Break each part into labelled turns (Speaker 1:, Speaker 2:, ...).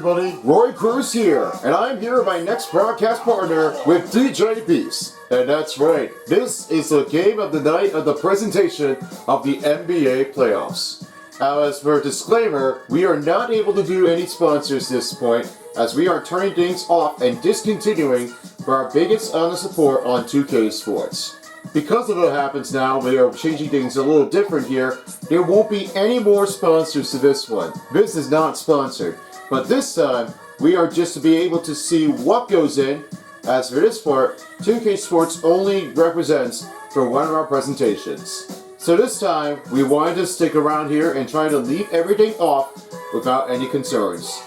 Speaker 1: everybody, Roy Cruz here, and I'm here with my next broadcast partner with DJ Beast. And that's right, this is the game of the night of the presentation of the NBA playoffs. Now, as for a disclaimer, we are not able to do any sponsors this point, as we are turning things off and discontinuing for our biggest honest support on 2K Sports. Because of what happens now, we are changing things a little different here. There won't be any more sponsors to this one. This is not sponsored. But this time, we are just to be able to see what goes in. As for this part, 2K Sports only represents for one of our presentations. So this time, we wanted to stick around here and try to leave everything off without any concerns.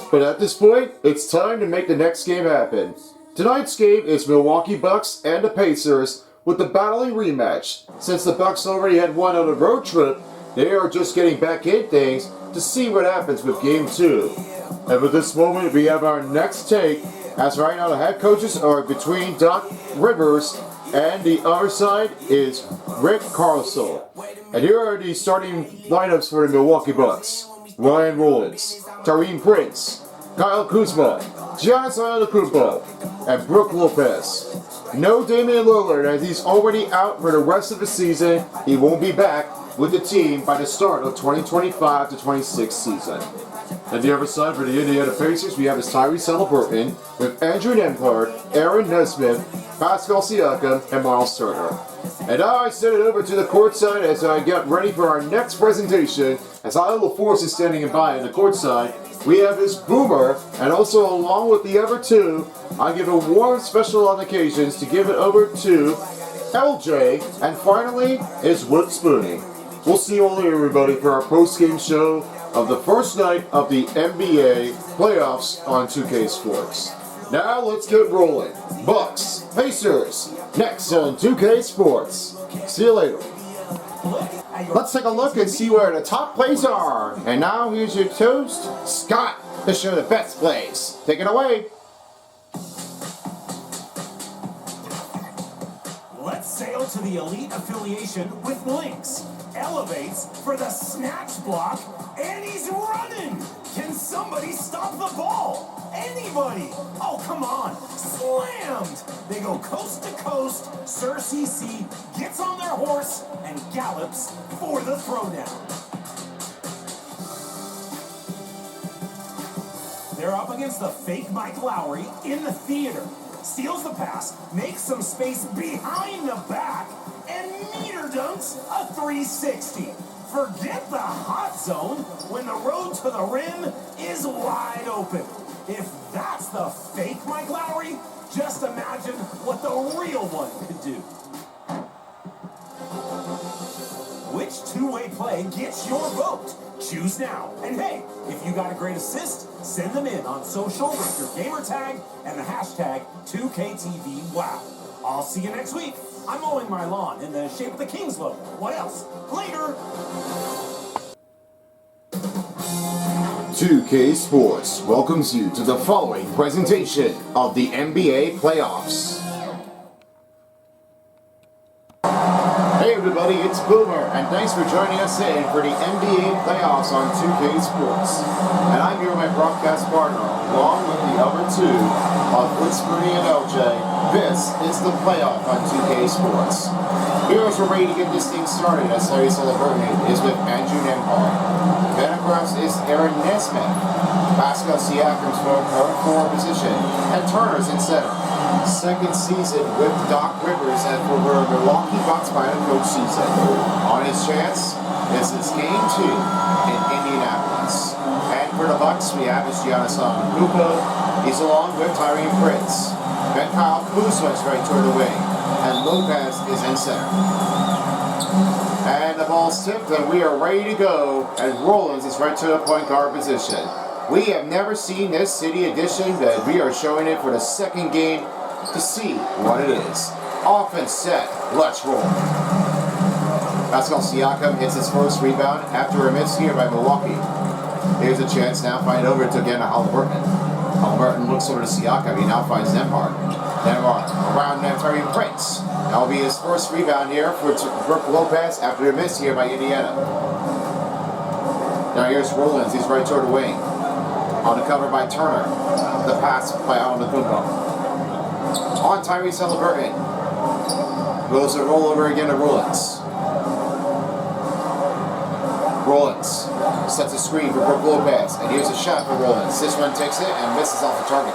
Speaker 1: But at this point, it's time to make the next game happen. Tonight's game is Milwaukee Bucks and the Pacers, with the battling rematch. Since the Bucks already had won on a road trip, they are just getting back in things to see what happens with Game 2. And for this moment, we have our next take, as right now the head coaches are between Doc Rivers, and the other side is Rick Carlisle. And here are the starting lineups for the Milwaukee Bucks. Ryan Rollins, Taurean Prince, Kyle Kuzma, Giannis Antetokounmpo, and Brook Lopez. No Damian Lillard, as he's already out for the rest of the season. He won't be back with the team by the start of 2025-26 season. And the other side for the Indiana Pacers, we have is Tyrese Haliburton with Andrew Nembhard, Aaron Nesmith, Pascal Siakam, and Miles Turner. And now I send it over to the courtside as I get ready for our next presentation. As Iowa Force is standing by in the courtside, we have his Boomer, and also along with the other two, I give a warm special on occasions to give it over to LJ, and finally is Wood Spoonie. We'll see you all later, everybody, for our post-game show of the first night of the NBA playoffs on 2K Sports. Now let's get rolling. Bucks, Pacers, next on 2K Sports. See you later. Let's take a look and see where the top plays are. And now here's your toast, Scott, to show the best plays. Take it away.
Speaker 2: Let's sail to the elite affiliation with Lynx. Elevates for the snatch block, and he's running. Can somebody stop the ball? Anybody? Oh, come on. Slammed. They go coast to coast. Sir CC gets on their horse and gallops for the throwdown. They're up against the fake Mike Lowry in the theater. Steals the pass, makes some space behind the back, and meter dunks a 360. Forget the hot zone when the road to the rim is wide open. If that's the fake Mike Lowry, just imagine what the real one could do. Which two-way play gets your vote? Choose now. And hey, if you got a great assist, send them in on social with your gamer tag and the hashtag 2KTVWow. I'll see you next week. I'm mowing my lawn in the shape of the Kings logo. What else? Later!
Speaker 1: 2K Sports welcomes you to the following presentation of the NBA playoffs. Hey everybody, it's Boomer, and thanks for joining us in for the NBA playoffs on 2K Sports. And I'm here with my broadcast partner, along with the other two, of Wood Spoonie and LJ. This is the playoff on 2K Sports. Here's we're ready to get this thing started, as Tyrese Haliburton is with Andrew Nembhard. Across is Aaron Nesmith. Pascal Siakam's forward position, and Turner's in center. Second season with Doc Rivers and for the Milwaukee Bucks by the coach season. On his chance, this is Game 2 in Indianapolis. And for the Bucks, we have Giannis Antetokounmpo. He's along with Taurean Prince. Then Kyle Kuzma is right toward the wing, and Lopez is in center. And the ball's tipped, and we are ready to go. And Rollins is right to the point guard position. We have never seen this City Edition, but we are showing it for the second game to see what it is. Offense set, let's roll. Pascal Siakam hits his first rebound after a miss here by Milwaukee. Here's a chance now, find over to again Haliburton. Haliburton looks over to Siakam, he now finds Nembhard. Nembhard around Taurean Prince. That'll be his first rebound here for Brook Lopez after a miss here by Indiana. Now here's Rollins, he's right toward the wing. On the cover by Turner. The pass by Antetokounmpo. On Tyrese Halliburton. Goes a rollover again to Rollins. Rollins sets a screen for Brook Lopez, and here's a shot for Rollins. This one takes it and misses off the target.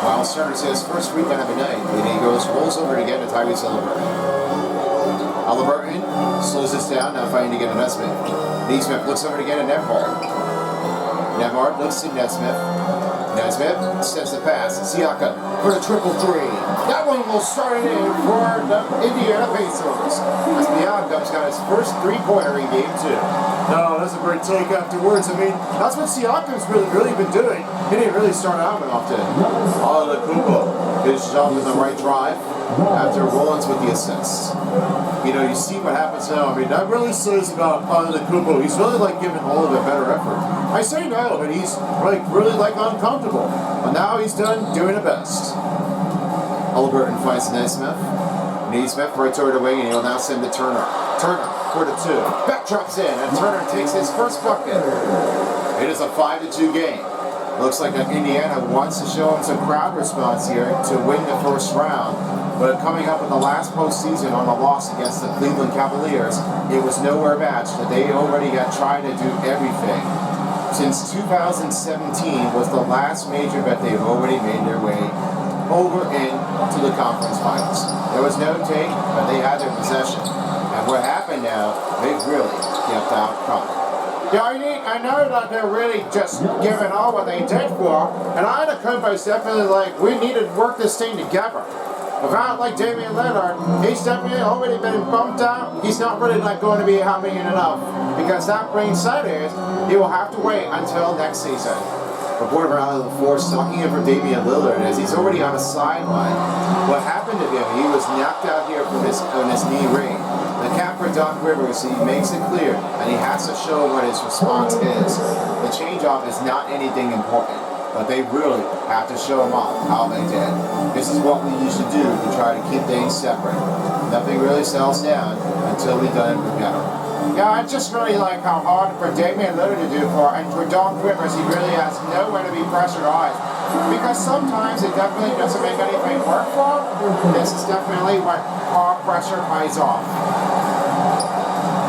Speaker 1: Miles Turner says first rebound of the night, and he rolls over to get to Tyrese Halliburton. Halliburton slows this down, now fighting to get to Nesmith. Nesmith looks over to get to Nembhard. Nembhard looks to Nesmith. Nesmith steps the pass. Siakam for the triple three. That one will start it in for the Indiana Pacers. As Siakam's got his first three-pointer in game 2. No, that's a great take afterwards. I mean, that's what Siakam's really been doing. He didn't really start out often. Antetokounmpo finishes off with the right drive after Rollins with the assist. You know, you see what happens now. I mean, that really says about Antetokounmpo. He's really like giving all of a better effort. I say no, but he's like really like uncomfortable. But now he's done doing the best. Halliburton finds Nesmith. Nesmith right toward the wing, and he'll now send to Turner. Turner for the 2. Back drops in, and Turner takes his first bucket. It is a 5-2 game. Looks like that Indiana wants to show him some crowd response here to win the first round. But coming up in the last postseason on a loss against the Cleveland Cavaliers, it was nowhere matched. That they already had tried to do everything. Since 2017 was the last major bet they've already made their way over into the conference finals. There was no take, but they had their possession. And what happened now, they've really kept out coming. Yeah, I know that they're really just giving all what they did for, and Antetokounmpo's definitely like, we need to work this thing together. Without like Damian Lillard, he's definitely already been bumped out. He's not really like going to be having enough, because that being said is, he will have to wait until next season. Reporter out of the force talking over Damian Lillard as he's already on a sideline. What happened to him? He was knocked out here from his knee ring. The capper Doc Rivers, he makes it clear, and he has to show what his response is. The change-off is not anything important, but they really have to show them off how they did. This is what we usually do to try to keep things separate. Nothing really settles down until we done it together. Yeah, I just really like how hard for Damian Lillard to do for, and for Doc Rivers, he really has nowhere to be pressurized. Because sometimes it definitely doesn't make anything work for him. This is definitely what hard pressure pays off.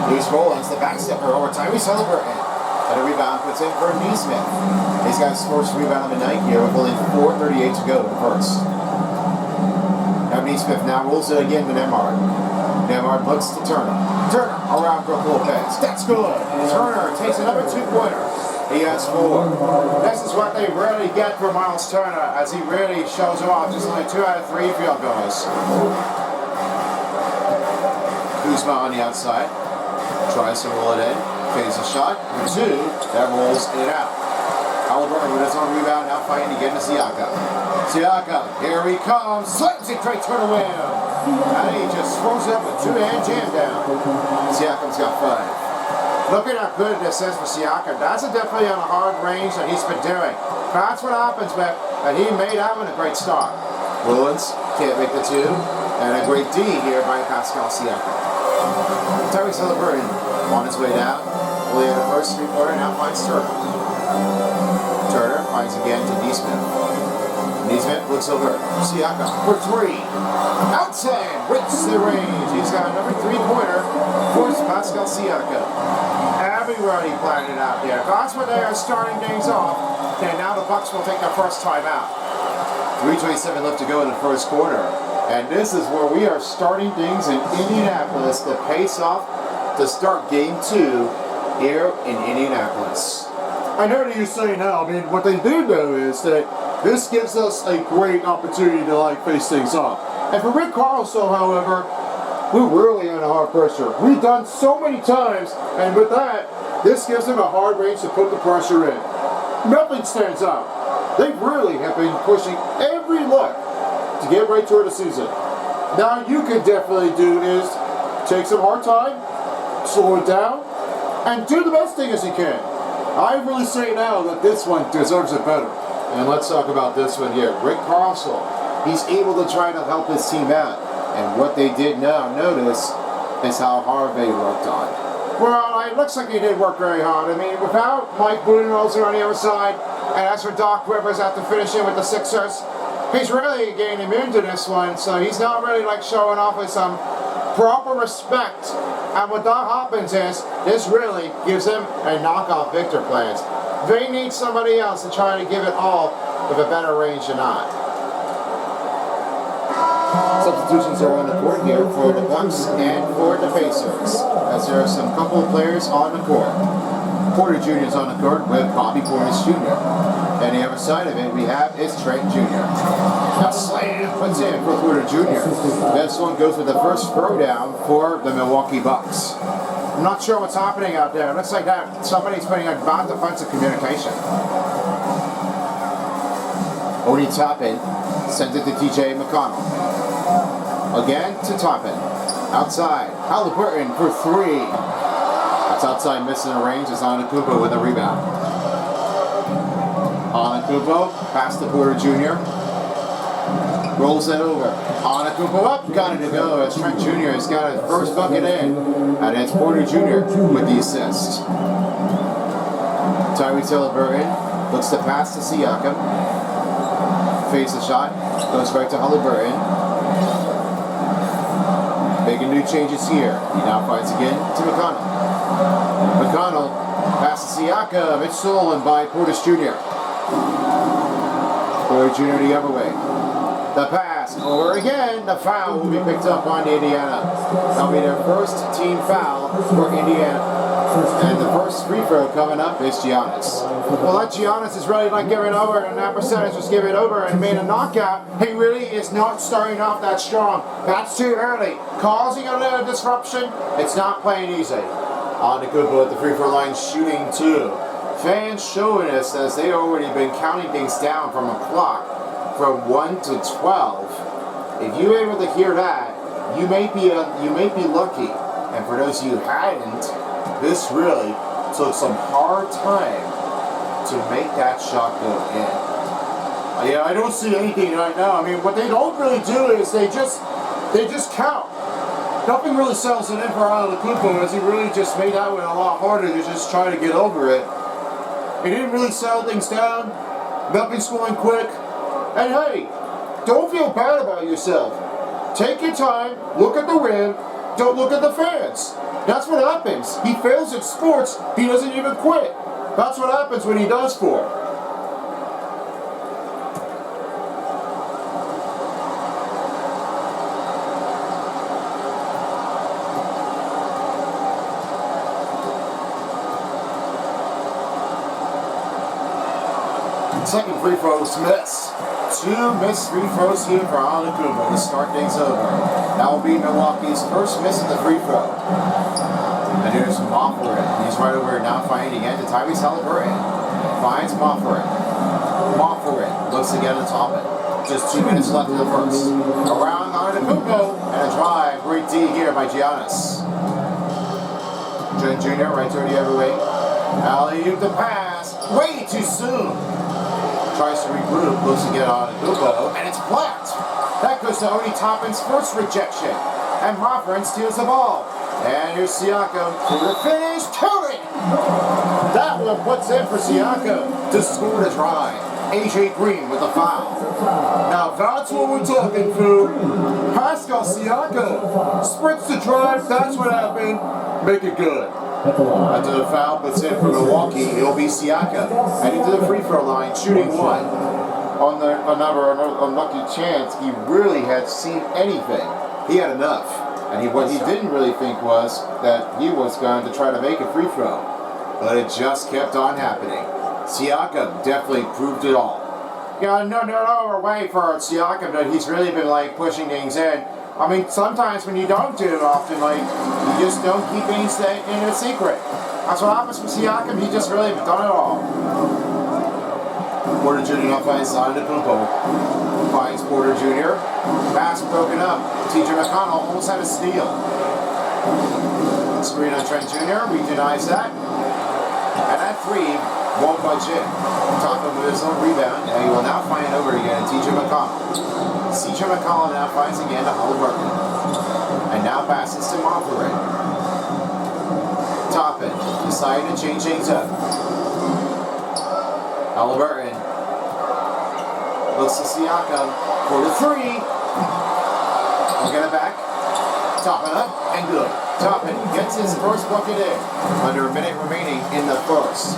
Speaker 1: Here's Rollins, the backstepper over Tyrese Halliburton. And a rebound puts in for Nesmith. He's got his first rebound of the night here with only 4:38 to go in the first. Now Nesmith now rolls it again to Nembhard. Nembhard looks to Turner. Turner around Brook Lopez. That's good. Turner takes another 2-pointer. He has 4. This is what they really get for Miles Turner as he really shows off. Just only 2 out of 3 field goals. Kuzma on the outside. Tries to roll it in. Fades a shot. 2. That rolls it out. Halliburton with his own rebound, now fighting to get to Siakam. Siakam, here he comes. Slams it right to the win. And he just throws up a 2-hand jam down. Siakam's got 5. Look at how good this is for Siakam. That's definitely on a hard range that he's been doing. That's what happens, man. And he made that one a great start. Rollins can't make the 2. And a great D here by Pascal Siakam. Tyrese Halliburton on his way down. Only in the first 3-quarter, now finds Turner. Turner finds again to Nesmith. Nesmith looks over. Siakam for 3. Outside, breaks the range. He's got another 3-pointer for Pascal Siakam. Everybody planned it out there. That's when they are starting things off. And now the Bucks will take their first time out. 3:27 left to go in the first quarter. And this is where we are starting things in Indianapolis to pace off to start game 2 here in Indianapolis. I know that you say now, I mean, what they do know is that this gives us a great opportunity to like face things off. And for Rick Carlson, however, we're really under hard pressure. We've done so many times, and with that, this gives them a hard range to put the pressure in. Nothing stands out. They really have been pushing every look to get right toward the season. Now you can definitely do is take some hard time, slow it down, and do the best thing as you can. I really say now that this one deserves it better. And let's talk about this one here. Rick Carlson, he's able to try to help his team out. And what they did now notice is how hard they worked on. Well, it looks like he did work very hard. I mean, without Mike Budenholzer on the other side, and as for Doc Rivers after finishing with the Sixers, he's really getting immune to this one, so he's not really like showing off with some proper respect. And what that happens is, this really gives him a knockoff victor plans. They need somebody else to try to give it all with a better range than not. Substitutions are on the court here for the Bucks and for the Pacers, as there are some couple of players on the court. Porter Jr. is on the court with Bobby Portis Jr. And the other side of it we have is Trent Jr. Now slam puts in for Porter Jr. This one goes with the first throwdown for the Milwaukee Bucks. I'm not sure what's happening out there. It looks like that somebody's putting on bad defensive communication. Oni Toppin sends it to TJ McConnell. Again to Toppin. Outside. Halliburton for three. That's outside missing the range. It's Antetokounmpo with a rebound. Antetokounmpo pass to Porter Jr. Rolls it over. Antetokounmpo up. Got it to go as Trent Jr. has got his first bucket in. And it's Porter Jr. with the assist. Tyrese Halliburton looks to pass to Siakam. Face the shot. Goes right to Halliburton. Making new changes here. He now fights again to McConnell. McConnell passes Siakam. It's stolen by Portis Jr. Porter Jr. the other way. The pass over again. The foul will be picked up on Indiana. That'll be their first team foul for Indiana. And the first free throw coming up is Giannis. Well, that Giannis is really not giving over, and that percentage was giving over and made a knockout. He really is not starting off that strong. That's too early. Causing a little disruption. It's not playing easy. Antetokounmpo at the free throw line shooting two. Fans showing us as they've already been counting things down from a clock from 1 to 12. If you're able to hear that, you may be lucky. And for those of you who hadn't, this really took some hard time to make that shot go in. Yeah, I don't see anything right now. I mean, what they don't really do is they just count. Nothing really settles it in for Antetokounmpo, as he really just made that one a lot harder to just try to get over it. He didn't really settle things down. Nothing's going quick. And hey, don't feel bad about yourself. Take your time, look at the rim, don't look at the fans. That's what happens. He fails at sports, he doesn't even quit. That's what happens when he does for it. Second free throw is missed. Two missed free throws here for Antetokounmpo to start things over. That will be Milwaukee's first miss at the free throw. And here's Mofford. He's right over now fighting again to Tyrese Halliburton. Finds Mofford. Mofford looks again to Toppin. Just 2 minutes left in the first. Around Antetokounmpo and a drive. Great D here by Giannis. Trent Jr. right there the other way. Alley-oop the pass. Way too soon. Tries to regroup, looks to get on Antetokounmpo, and it's blocked. That goes to Oni Toppin's first rejection, and Mofford steals the ball. And here's Siakam for the finish, Curry! That one puts in for Siakam to score the drive. AJ Green with the foul. Now that's what we're talking, Fu. Pascal Siakam sprints the drive, that's what happened. Make it good. After the foul puts in for Milwaukee, it'll be Siakam heading to the free throw line, shooting one. On another unlucky chance, he really had seen anything. He had enough. And what he didn't really think was that he was going to try to make a free throw. But it just kept on happening. Siakam definitely proved it all. Yeah, no way for Siakam that he's really been like pushing things in. I mean, sometimes when you don't do it often, like, you just don't keep things in a secret. That's what happens with Siakam. He just really done it all. Porter Jr. now finds Antetokounmpo. Finds Porter Jr. Pass broken up. TJ McConnell almost had a steal. Screen on Trent Jr. He denies that. And that three won't budge in. Toppin with his own rebound. And he will now find it over again to TJ McConnell. CJ McCollum now finds again to Halliburton. And now passes to Mofford. decided to change things up. Halliburton looks to Siakam for the three. We'll get it back. Top it up and good. Toppin gets his first bucket in. Under a minute remaining in the first.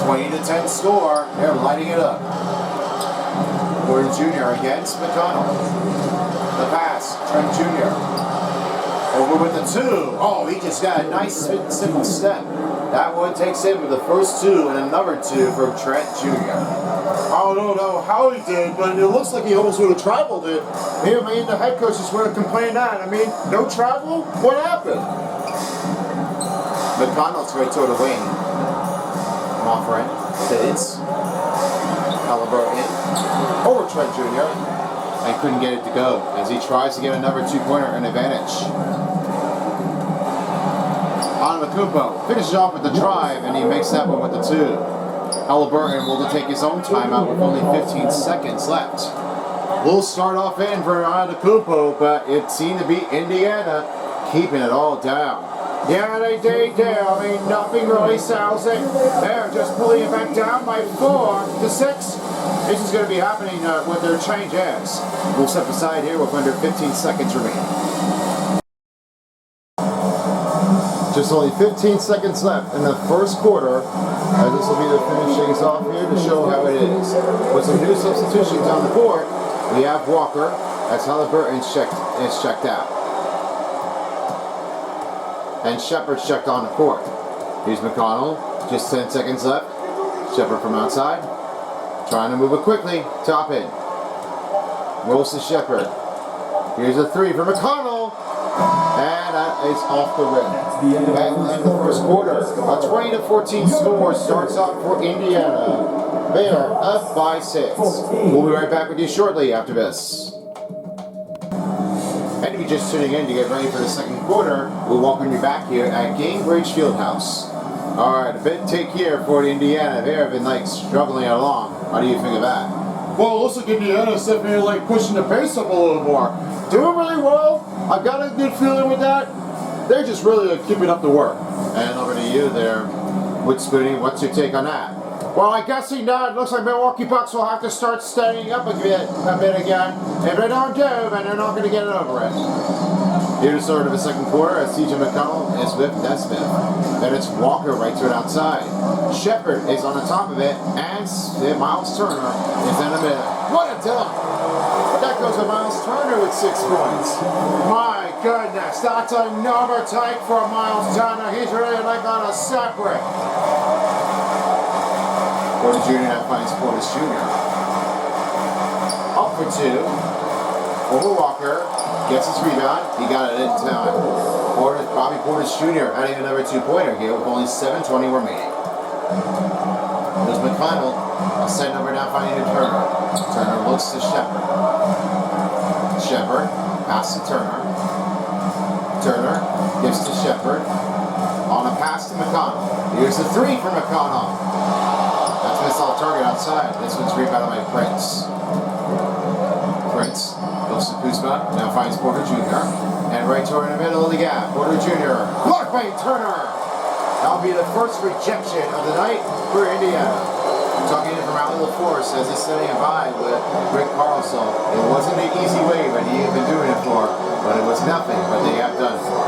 Speaker 1: 20-10 score. They're lighting it up. Gordon Jr. against McConnell. The pass, Trent Jr. Over with the two. Oh, he just got a nice simple step. That one takes in with the first two and another two for Trent Jr. I don't know how he did, but it looks like he almost would have traveled it. Here, I mean, the head coach just would have complained that. I mean, no travel? What happened? McConnell's right toward the wing. Moffrin, Fitz, Halliburton, over Trent Jr. and couldn't get it to go as he tries to get another two-pointer and advantage. Antetokounmpo finishes off with the drive and he makes that one with the two. Halliburton will take his own timeout with only 15 seconds left. We'll start off in for Antetokounmpo, but it seemed to be Indiana keeping it all down. Yeah, they do. I mean, nothing really sells it. They're just pulling it back down by 4-6. This is going to be happening with their changes. We'll step aside here with under 15 seconds remaining. Just only 15 seconds left in the first quarter, as this will be the finishings off here to show how it is. With some new substitutions on the board, we have Walker as Halliburton is checked out. And Shepard's checked on the court. Here's McConnell, just 10 seconds left. Shepard from outside, trying to move it quickly, top in. Rolls to Shepard. Here's a three for McConnell. And that is off the rim. At the first quarter, a 20-14 score starts off for Indiana. They are up by 6. We'll be right back with you shortly after this. And if you're just tuning in to get ready for the second quarter, we'll welcome you back here at Gainbridge Fieldhouse. Alright, a big take here for Indiana. They have been struggling along. How do you think of that? Well, it looks like Indiana's definitely pushing the pace up a little more. Doing really well. I've got a good feeling with that. They're just really keeping up the work. And over to you there, Wood Spoonie. What's your take on that? Well, I guess it looks like Milwaukee Bucks will have to start staying up a bit again. If they don't do, then they're not going to get it over it. Here to start of the second quarter as C.J. McConnell is with Nesmith. Then it's Walker right to it outside. Shepard is on the top of it, and Miles Turner is in the middle. What a dunk! But that goes to Miles Turner with 6 points. My goodness, that's another take for Miles Turner. He's really on a separate. Porter Jr. now finds Portis Jr. Up for 2. Over Walker. Gets his rebound. He got it in time. Bobby Portis Jr. adding another 2-pointer here with only 7:20 remaining. There's McConnell. A send over now finding Turner. Turner looks to Shepard. Shepard. Pass to Turner. Turner gives to Shepard. On a pass to McConnell. Here's the 3 for McConnell. That's a missile target outside. This one's rebounded by Prince. Prince goes to Kuzma. Now finds Porter Jr. And right toward in the middle of the gap. Porter Jr. Blocked by Turner. That'll be the first rejection of the night for Indiana. Talking from out of the force as he's standing by with Rick Carlson. It wasn't an easy way that he had been doing it for, but it was nothing but they have done for.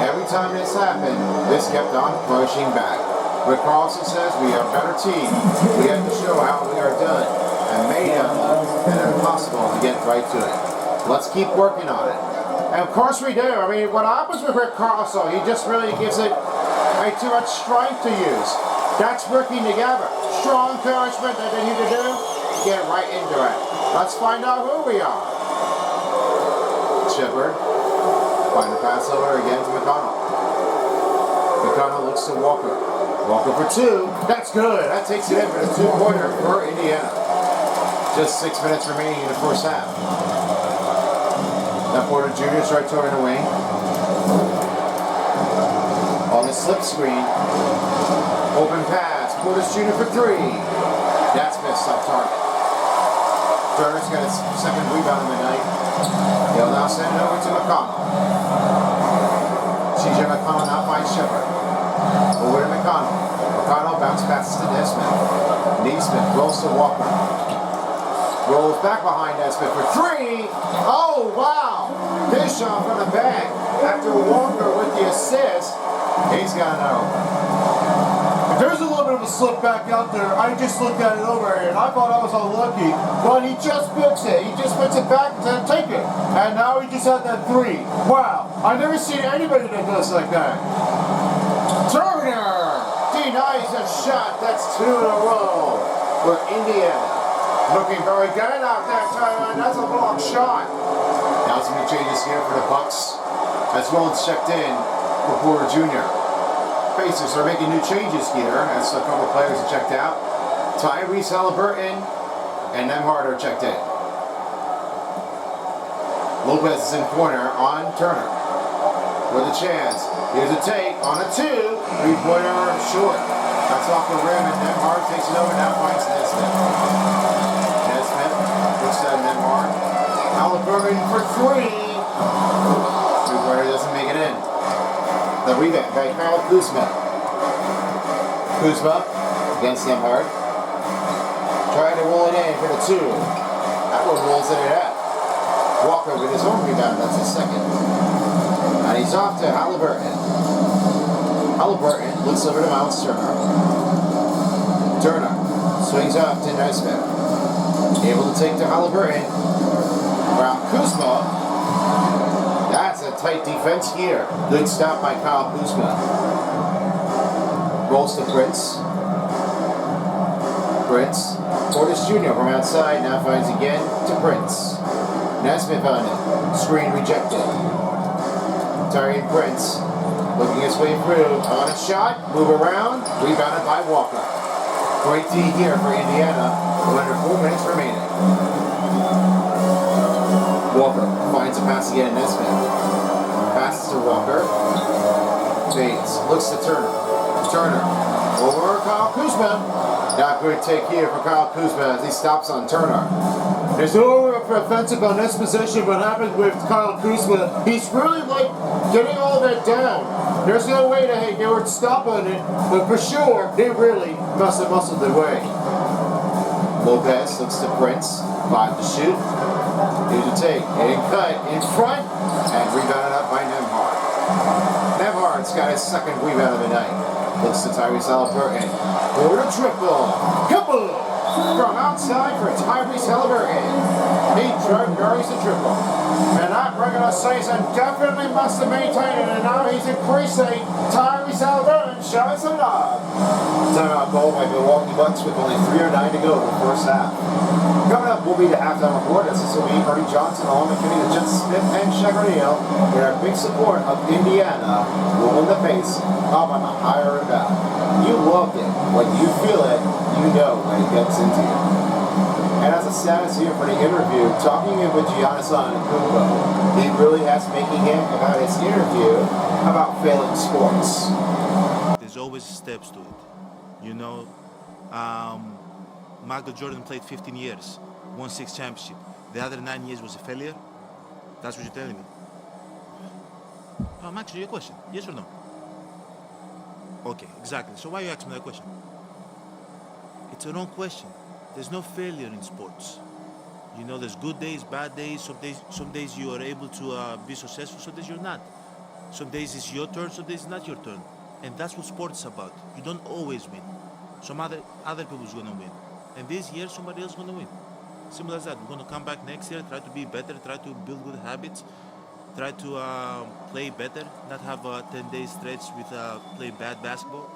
Speaker 1: Every time this happened, this kept on pushing back. Rick Carlson says we are a better team. We have to show how we are done and made it impossible to get right to it. Let's keep working on it. And of course we do. I mean, what happens with Rick Carlson, he just really gives it too much strength to use. That's working together. Strong encouragement that they need to do. Get right into it. Let's find out who we are. Shepard. Find the pass over again to McConnell. McConnell looks to Walker. Walker for 2. That's good. That takes it in for the 2-pointer for Indiana. Just 6 minutes remaining in the first half. Now Porter Jr. is right toward the wing. On the slip screen. Open pass. Porter Jr. for 3. That's missed off target. Turner's got his second rebound of the night. He'll now send it over to McConnell.
Speaker 3: TJ McConnell now finds Shepard. Over to McConnell. McConnell bounce passes to Nesmith. Nesmith rolls to Walker. Rolls back behind Nesmith for three. Oh, wow. Bishop from the back. After Walker with the assist, he's got another one.
Speaker 1: There's a little bit of a slip back out there. I just looked at it over and I thought I was unlucky, but he just fixed it. He just puts it back and take it. And now he just had that three. Wow, I've never seen anybody that does like that.
Speaker 3: Turner denies a shot. That's two in a row for Indiana. Looking very good out there, Turner. That's a block shot. Now some changes here for the Bucks. As Rollins checked in for Porter Jr. Pacers are making new changes here as a couple of players have checked out. Tyrese Halliburton and Nemhard are checked in. Lopez is in corner on Turner. With a chance. Here's a take on a two. Three-pointer short. That's off the rim and Nemhard takes it over. Now finds Nesmith. Nesmith looks at Nemhard. Halliburton for three. Three-pointer doesn't make it in. The rebound by Kyle Kuzma. Kuzma against Nemhard. Trying to roll it in for the two. That one rolls it at. Walker with his own rebound. That's his second. And he's off to Halliburton. Halliburton looks over to Miles Turner. Turner swings up to Nesmith. Able to take to Halliburton. Around Kuzma. That's a tight defense here. Good stop by Kyle Kuzma. Rolls to Prince. Prince. Portis Jr. from outside now finds again to Prince. Nesmith on it. Screen rejected. Tyrese Prince looking his way through. On a shot. Move around. Rebounded by Walker. Great D here for Indiana. With under 4 minutes remaining. Walker finds a pass again. Nesmith. Passes to Walker. Fades. Looks to Turner. Turner. Over Kyle Kuzma. Not good take here for Kyle Kuzma as he stops on Turner.
Speaker 1: There's no offensive on this possession. What happened with Kyle Kuzma, he's really like getting all that down. There's no way that they were stopping it, but for sure, they really must have muscled their way.
Speaker 3: Lopez looks to Prince. 5 to shoot. Here's a take. Getting cut in front and rebounded up by Nemhard. Nemhard's got his second rebound of the night. Looks to Tyrese Halliburton. For the triple. Couple from outside for Tyrese Halliburton. He buries the triple. And that regular season definitely must have maintained it, and now he's increasing. Tyrese Halliburton shows some love. Timeout goal by Milwaukee Bucks with only 3:09 to go in the first half. Coming up will be the halftime report. This will be Ernie Johnson along with Kenny the Jet Smith and Shagger Neal with our big support of Indiana moving the pace up on the higher rebound. You loved it. When you feel it, you know when it gets into you. And as a status here for the interview, talking with Giannis Antetokounmpo, he really has making him about his interview about failing sports.
Speaker 4: There's always steps to it. You know, Michael Jordan played 15 years, won 6 championships. The other 9 years was a failure? That's what you're telling me? I'm asking you a question. Yes or no? Okay, exactly. So why are you asking me that question? It's a wrong question. There's no failure in sports. You know, there's good days, bad days. Some days you are able to be successful, some days you're not. Some days it's your turn, some days it's not your turn. And that's what sports is about. You don't always win. Some other people's gonna win. And this year, somebody else is gonna win. Simple as that. We're gonna come back next year, try to be better, try to build good habits, try to play better, not have 10 days stretch with play bad basketball.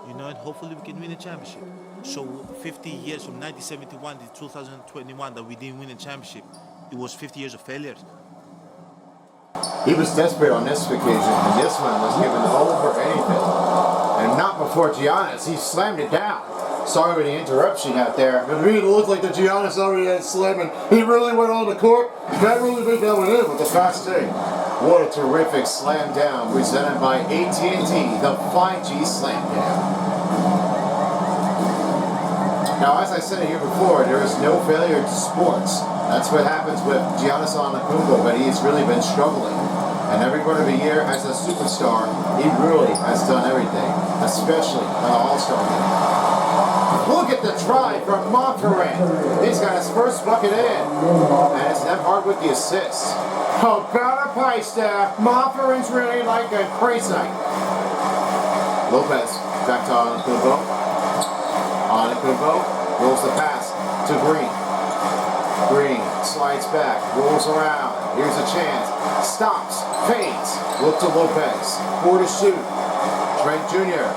Speaker 4: You know, and hopefully we can win a championship. So 50 years from 1971 to 2021 that we didn't win a championship, it was 50 years of failures.
Speaker 3: He was desperate on this occasion, and this one was given over anything. And not before Giannis. He slammed it down. Sorry for the interruption out there.
Speaker 1: It really looked like the Giannis already had slamming. He really went on the court. That really big that one in with the fast take.
Speaker 3: What a terrific slam down presented by AT&T, the 5G slam down. Now, as I said here before, there is no failure to sports. That's what happens with Giannis Antetokounmpo, but he's really been struggling. And every part of the year as a superstar, he really has done everything, especially on the All-Star game. Look at the try from Monterey. He's got his first bucket in. And it's Nemhard with the assist. Oh, got a pie staff. Monterey's really like a crazy. Lopez back to Anakumbo. Anakumbo rolls the pass to Green. Green slides back, rolls around. Here's a chance. Stops, fades. Look to Lopez. 4 to shoot. Trent Jr.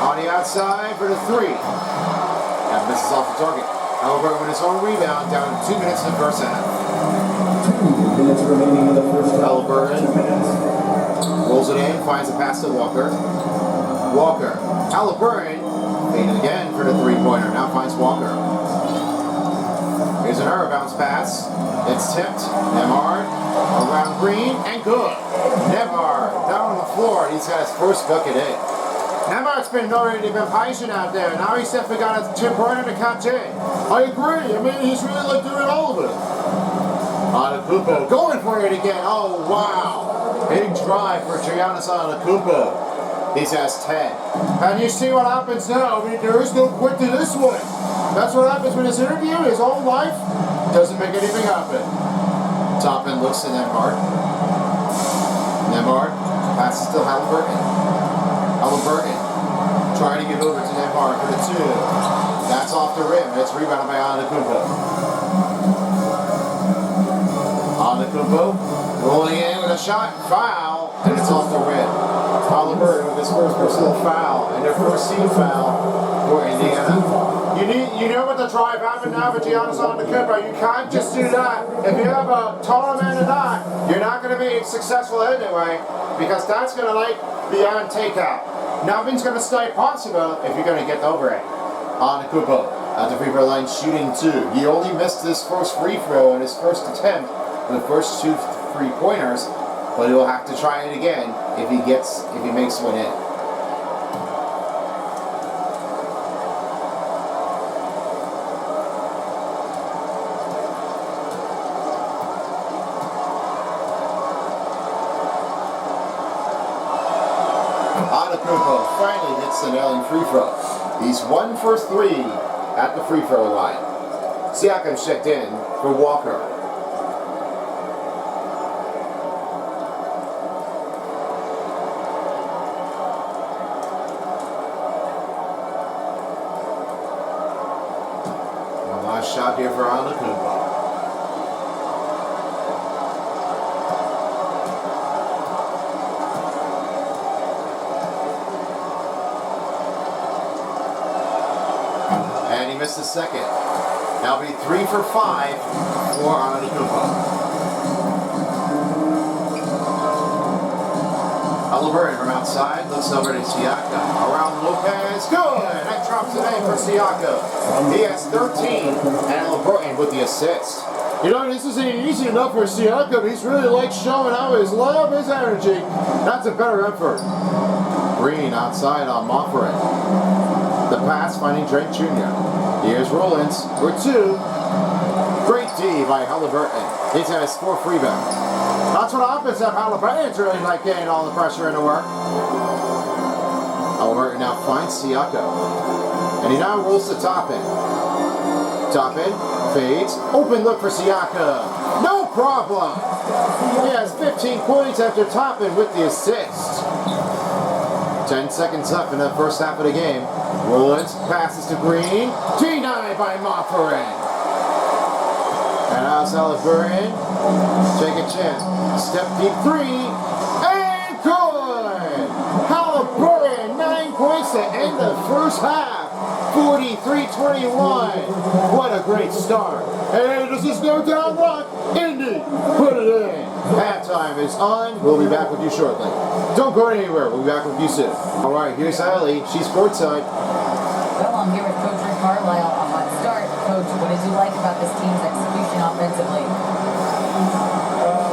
Speaker 3: on the outside for the 3. And misses off the target. Halliburton with his own rebound, down to 2 minutes in the first half.
Speaker 5: 2 minutes remaining in the first half.
Speaker 3: Halliburton rolls it in, finds a pass to Walker. Walker. Halliburton faded again for the 3-pointer. Now finds Walker. Here's an error bounce pass. It's tipped. Nemhard around Green and good. Nemhard down on the floor. He's got his first bucket in. Nemhard's been already been patient out there. Now he's definitely got a 2-pointer to catch in. I agree. I mean, he's really like doing all of it. Anakumbo going for it again. Oh, wow. Big drive for Giannis Anakumbo. He has 10. And you see what happens now. I mean, there is no quit to this one. That's what happens when his interview, his whole life, doesn't make anything happen. Toppin looks to Nemhard. Nemhard passes to Halliburton. Halliburton trying to get over to Nemhard for the 2. That's off the rim. It's rebounded by Anakumbo. Anakumbo rolling in with a shot. Foul. And it's off the rim. Halliburton with his first personal foul. And their first team foul for Indiana. You know what the drive happened now for Giannis Antetokounmpo. You can't just do that. If you have a taller man than that, you're not going to be successful anyway, because that's going to like beyond takeout. Nothing's going to stay possible if you're going to get over it. Antetokounmpo at the free throw line shooting 2. He only missed his first free throw in his first attempt, the first 2 3-pointers, but he'll have to try it again if he makes one in. Anakumbo finally hits the nailing free throw. He's 1 for 3 at the free throw line. Siakam checked in for Walker. One last shot here for Anakumbo. And he missed the second. That'll be 3 for 5 for Anakumbo. Halliburton from outside, looks over to Siakam. Around Lopez, good! That drops it in for Siakam. He has 13, and Halliburton with the assist.
Speaker 1: You know, this isn't easy enough for Siakam. He's really like showing out his love, his energy. That's a better effort.
Speaker 3: Green outside on Monterey. The pass finding Trent Jr. Here's Rollins for 2. Great D by Halliburton. He's got his 4th rebound.
Speaker 1: That's what happens if Halliburton's really like getting all the pressure into work.
Speaker 3: Halliburton now finds Siakam. And he now rolls to Toppin. Toppin fades. Open look for Siakam. No problem. He has 15 points after Toppin with the assist. 10 seconds up in the first half of the game. Rollins passes to Green. Denied by Monterey. And how's Halliburton? Take a chance. Step deep 3. And good! Halliburton, 9 points to end the first half. 43-21. What a great start. And does this go down luck? Indy, put it in. Halftime is on. We'll be back with you shortly. Don't go anywhere. We'll be back with you soon. All right, here's Allie. She's courtside.
Speaker 6: Well, I'm here with Coach Rick Carlisle on my start. Coach, what did you like about this team's execution offensively?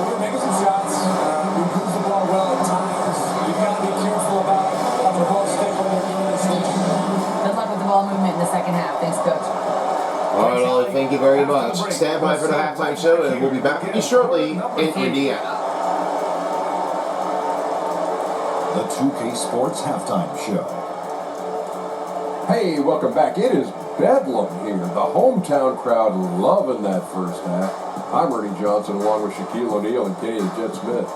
Speaker 7: We're making some shots. We moved the ball well at times. You've got to be careful about how the ball stick when you're doing this.
Speaker 6: Good luck with the ball movement in the second half. Thanks, Coach.
Speaker 3: All right, Ollie, thank you very much. Stand by for the halftime show, and we'll be back with you shortly in Indiana.
Speaker 8: the 2K Sports Halftime Show.
Speaker 9: Hey, welcome back. It is Bedlam here. The hometown crowd loving that first half. I'm Ernie Johnson along with Shaquille O'Neal and Kenny the Jet Smith.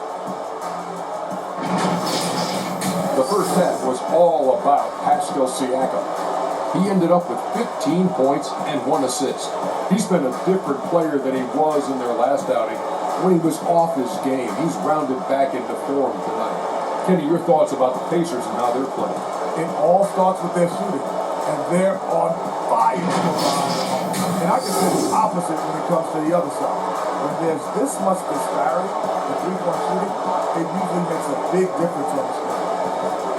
Speaker 9: The first half was all about Pascal Siakam. He ended up with 15 points and 1 assist. He's been a different player than he was in their last outing when he was off his game. He's rounded back into form tonight. Kenny, your thoughts about the Pacers and how they're playing?
Speaker 7: It all starts with their shooting, and they're on fire. And I can say the opposite when it comes to the other side. When there's this much disparity in three-point shooting, it usually makes a big difference on the score.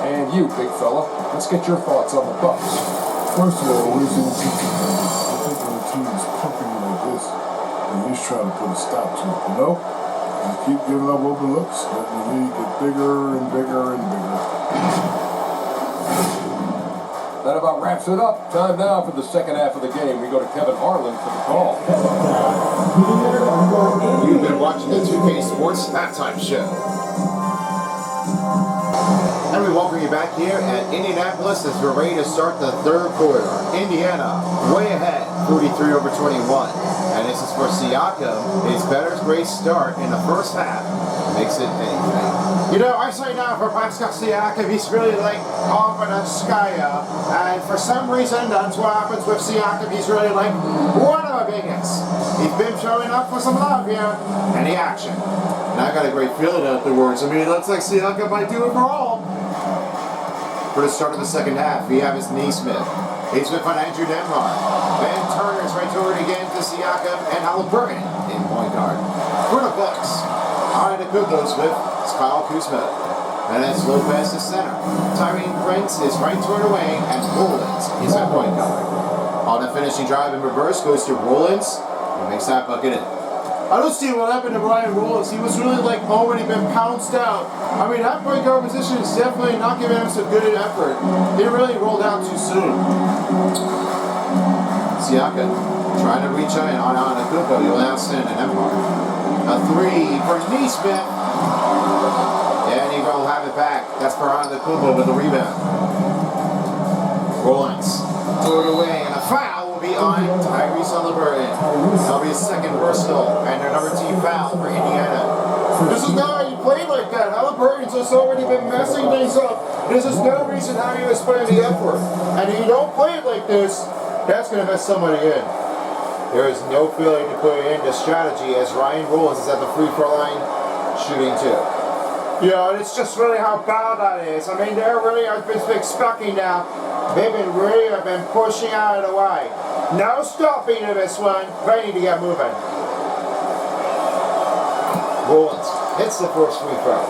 Speaker 9: And you, big fella, let's get your thoughts on the Bucks.
Speaker 10: First of all, we're seeing I think when a team is pumping you like this, at least try to put a stop to it, you know? Just keep giving up open looks, let the league get bigger and bigger and bigger.
Speaker 9: That about wraps it up. Time now for the second half of the game. We go to Kevin Harlan for the call.
Speaker 3: You've been watching the 2K Sports Halftime Show. And we welcome you back here at Indianapolis as we're ready to start the third quarter. Indiana way ahead, 43-21. And this is for Siakam. His better great start in the first half makes it anything. You know, I say now for Pascal Siakam, he's really like off in the sky up. And for some reason, that's what happens with Siakam. He's really like one of the biggest. He's been showing up for some love here. Any action. And I got a great feeling afterwards. I mean, it looks like Siakam might do it for all. For the start of the second half, we have his Neesmith. Neesmith on Andrew Nemhard. Van Turner's right toward again to Siakam and Halliburton in point guard. For the Bucks, on the Kukoc with Kyle Kuzma. And that's Lopez to center. Tyrone Prince is right toward the wing and Rollins is at point guard. On the finishing drive in reverse goes to Rollins and makes that bucket in. I don't see what happened to Ryan Rollins. He was really like already been pounced out. I mean, that point guard position is definitely not giving him some good effort. He really rolled out too soon. Siakam trying to reach in on Kukoc. You'll now send an Nemhard. A three for Neesmith. And he will have it back. That's for Kukoc with the rebound. Rollins threw it away and a foul will be on Tyrese Halliburton. That'll be his second personal and their number 2 foul for Indiana. This is not how you play like that. Halliburton's just already been messing things up. There's just no reason how he was putting the effort. And if you don't play it like this, that's going to mess somebody in. There is no feeling to put in the strategy as Ryan Rollins is at the free throw line shooting too.
Speaker 1: Yeah, and it's just really how bad that is. I mean, they're really have been expecting now. They've been really have been pushing out of the way. No stopping to this one. They need to get moving.
Speaker 3: Rollins hits the first free throw.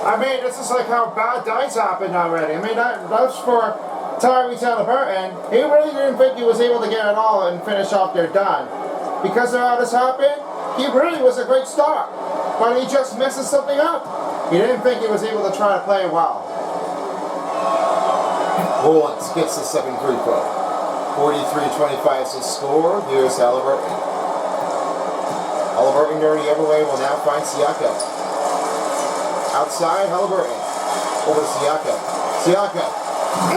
Speaker 1: I mean, this is like how bad dice happened already. I mean, that's for Tyrese Halliburton. He really didn't think he was able to get it all and finish off their done. Because of how this happened, he really was a great start. But he just messes something up. He didn't think he was able to try to play well.
Speaker 3: Rollins gets the second free throw. 43-25 is his score. Here's Halliburton. Halliburton dirty every way will now find Siakam. Outside, Halliburton. Over to Siakam. Siakam.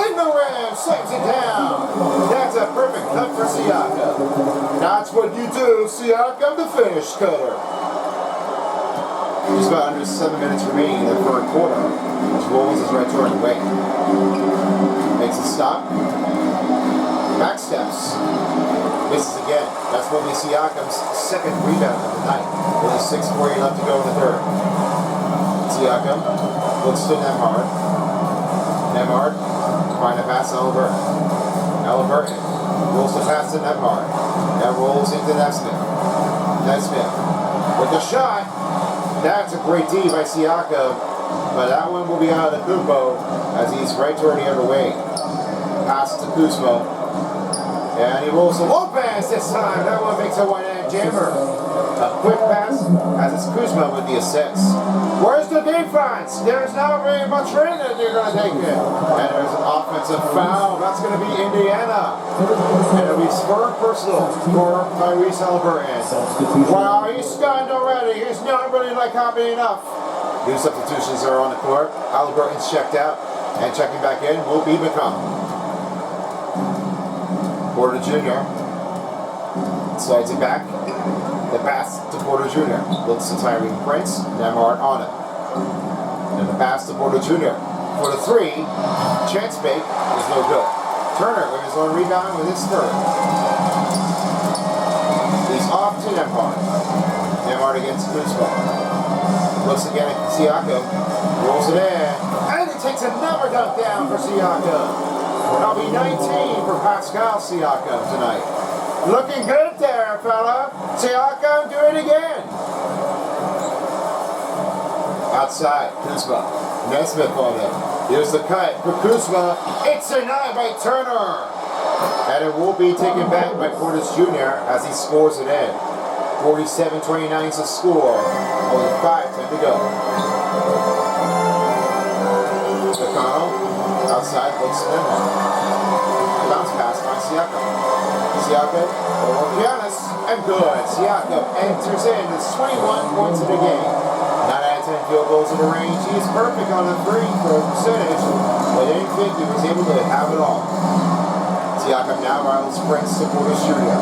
Speaker 3: In the rim, slams it down. That's a perfect cut for Siakam.
Speaker 1: That's what you do, Siakam, the finish cutter.
Speaker 3: Just about under 7 minutes remaining in the third quarter. As Rollins is right toward the wing. Makes a stop. Back steps. Misses again. That's will be Siakam's second rebound of the night. With 6:40 left to go in the third. Siakam looks to Nemhard. Nemhard trying to pass Halliburton. Halliburton rolls the pass to Nemhard. That rolls into Nesmith. Nesmith with the shot. That's a great D by Siakam, but that one will be out of the Kukoc as he's right toward the other way. Pass to Kuzma. And he rolls to Lopez this time. That one makes a one-hand jammer. A quick pass as it's Kuzma with the assist. Where's the defense? There's not very much rain that they're going to take it. And there's an offensive foul. That's going to be Indiana. And it'll be spur personal for Tyrese Halliburton. Wow, he's stunned already. He's not really like happy enough. New substitutions are on the court. Halliburton's checked out, and checking back in will be McConnell. Porter Jr. slides it back. The pass to Porter Jr. Looks to Tyrese Prince. Nemhard on it. And the pass to Porter Jr. for the three. Chance fake is no good. Turner with his own rebound with his third. He's off to Nemhard. Nemhard against Kuzma. Looks again at Siakam. Rolls it in. And he takes another dunk down for Siakam. That'll be 19 for Pascal Siakam tonight. Looking good there, fella. Siakam, do it again. Outside, Kuzma. Nesmith on it. Here's the cut for Kuzma. It's denied by Turner. And it will be taken back by Portis Jr. as he scores it in. 47-29 is the score. Only 5:10 to go. McConnell outside looks at Nemhard. Bounce pass by Siakam. Siakam over Giannis and good. Siakam enters in. It's 21 points in the game. 9 out of 10 field goals in the range. He is perfect on the free throw percentage, but I didn't think he was able to have it all. Siakam now rivals Prince to Portis Jr.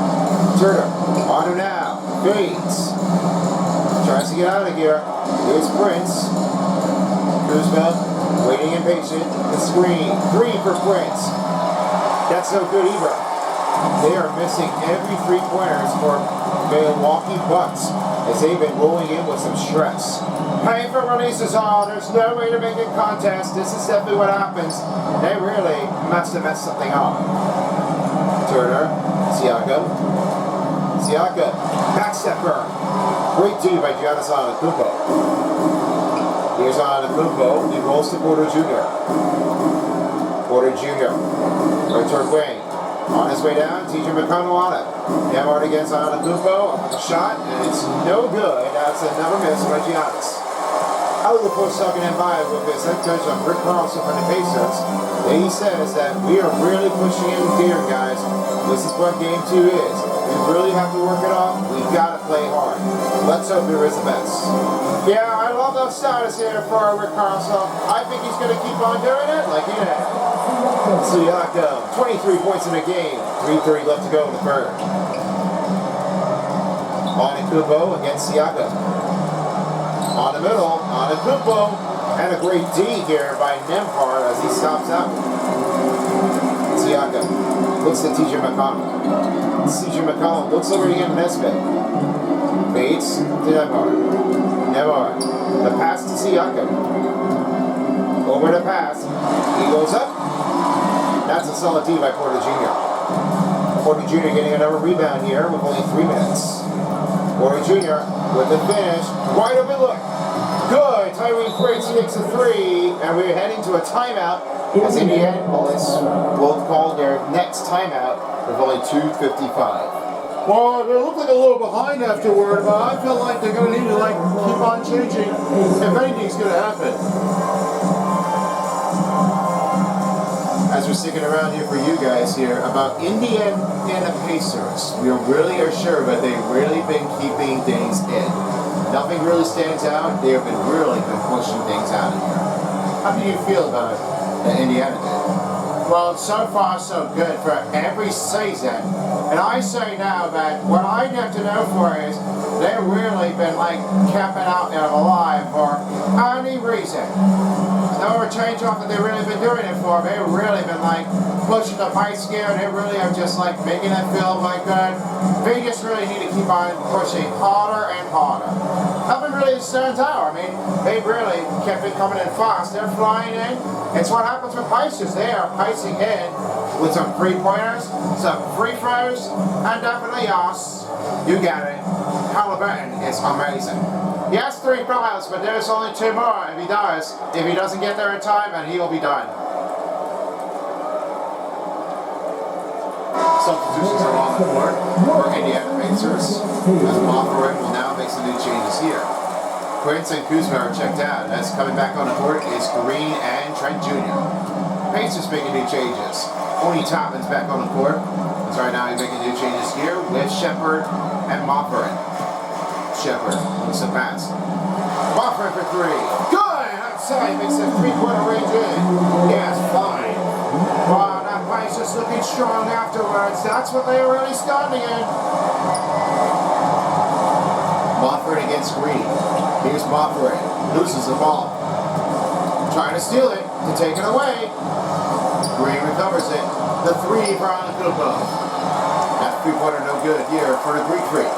Speaker 3: Turner on him now. Fades. Tries to get out of here. Here's Prince. Kuzma waiting impatient. The screen. 3 for Prince. That's no good either. They are missing every 3-pointers for Milwaukee Bucks as they've been rolling in with some stress. Paying for releases all. There's no way to make it contest. This is definitely what happens. They really must have messed something up. Turner. Siakam. Siakam. Backstepper. Great D by Giannis Antetokounmpo. Here's Antetokounmpo. He rolls to Porter Jr. Porter Jr. Right toward wing. On his way down, TJ McConnell on it. Nemhard against Antetokounmpo. A shot, and it's no good. That's another miss by Giannis. Out of the post talking in by with his head coach on Rick Carlson from the Pacers. He says that we are really pushing in gear, guys. This is what game 2 is. We really have to work it off. We've got to play hard. Let's hope there is the best. Yeah, I love those status here for Rick Carlson. I think he's going to keep on doing it like he did. Siakam, 23 points in the game. 3:30 left to go in the third. Antetokounmpo against Siakam. On the middle, Antetokounmpo. And a great D here by Nemhard as he stops out. Siakam looks at TJ McConnell. TJ McConnell looks over again to Nesmith. Bates to Nemhard. Nemhard. The pass to Siakam. Over the pass. He goes up. That's a solid D by Porter Jr. Porter Jr. getting another rebound here with only 3 minutes. Porter Jr. with the finish. Wide open look. Good. Tyrese Prince takes a 3. And we're heading to a timeout as Indianapolis will call their next timeout with only 2:55.
Speaker 1: Well, they look like a little behind afterward, but I feel like they're going to need to keep on changing if anything's going to happen.
Speaker 3: As we're sticking around here for you guys here about Indiana Pacers, we really are sure, but they've really been keeping things in. Nothing really stands out. They have really been pushing things out of here. How do you feel about it that Indiana did?
Speaker 11: Well, so far so good for every season. And I say now that what I get to know for is they've really been camping out there alive for any reason. No change off that they've really been doing it for. They've really been pushing the pace gear. They really are just making it feel good. They just really need to keep on pushing harder and harder. Nothing really stands out. I mean, they really kept it coming in fast. They're flying in. It's what happens with Pacers. They are pacing in with some 3-pointers, some free throws, and definitely yes, you get it. Halliburton is amazing. He has 3 fouls, but there's only 2 more if he does. If he doesn't get there in time, and he'll be done.
Speaker 3: Substitutions are on the board for Indiana Pacers. As Mothra will now make some new changes here. Prince and Kuzma are checked out. As coming back on the court is Green and Trent Jr. Pacers making new changes. Only Toppin's back on the court. As right now he's making new changes here with Shepard and Mothra. Shepard looks to pass. Mothra for 3. Good!
Speaker 11: outside, makes a three-quarter range in. Yes, fine. Wow, that Vice just looking strong afterwards. That's what they were really starting in. Mofford against Green. Here's Mofford. Loses the ball. Trying to steal it, to take it away. Green recovers it. The three for Anakupo. That three-pointer no good here for the Greek Freak.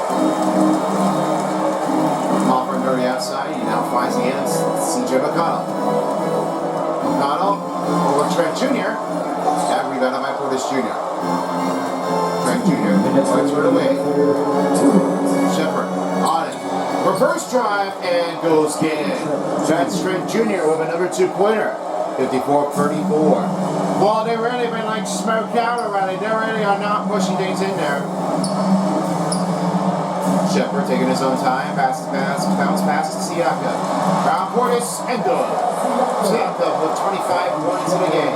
Speaker 11: Mofford on the outside. He now finds the end. CJ McConnell. McConnell over Trent Jr. That rebounded by Portis Jr. Trent Jr. Points it away. Shepard on it. Reverse drive and goes in. That's Trent Jr. with another two-pointer. 54-34. Well, they've really been like smoked out already. They really are not pushing things in there. Shepard taking his own time. Bounce pass to Siakam. Round Portis and good. Siakam with 25 points in the game.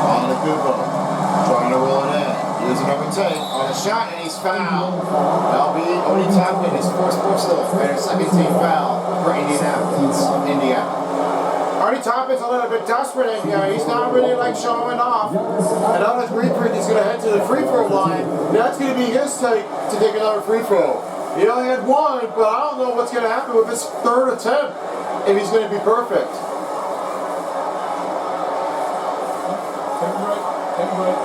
Speaker 11: On the Kubo. Trying to will it in. Using overtake on a shot and he's fouled. That'll be Oni Toppin, his first personal and his second team foul for Indiana. Artie Toppin's a little bit desperate in here. He's not really like showing off. And on his Greek Freak, he's going to head to the free throw line. That's going to be his take to take another free throw. He only had one, but I don't know what's going to happen with his third attempt if he's going to be perfect.
Speaker 7: Take a break.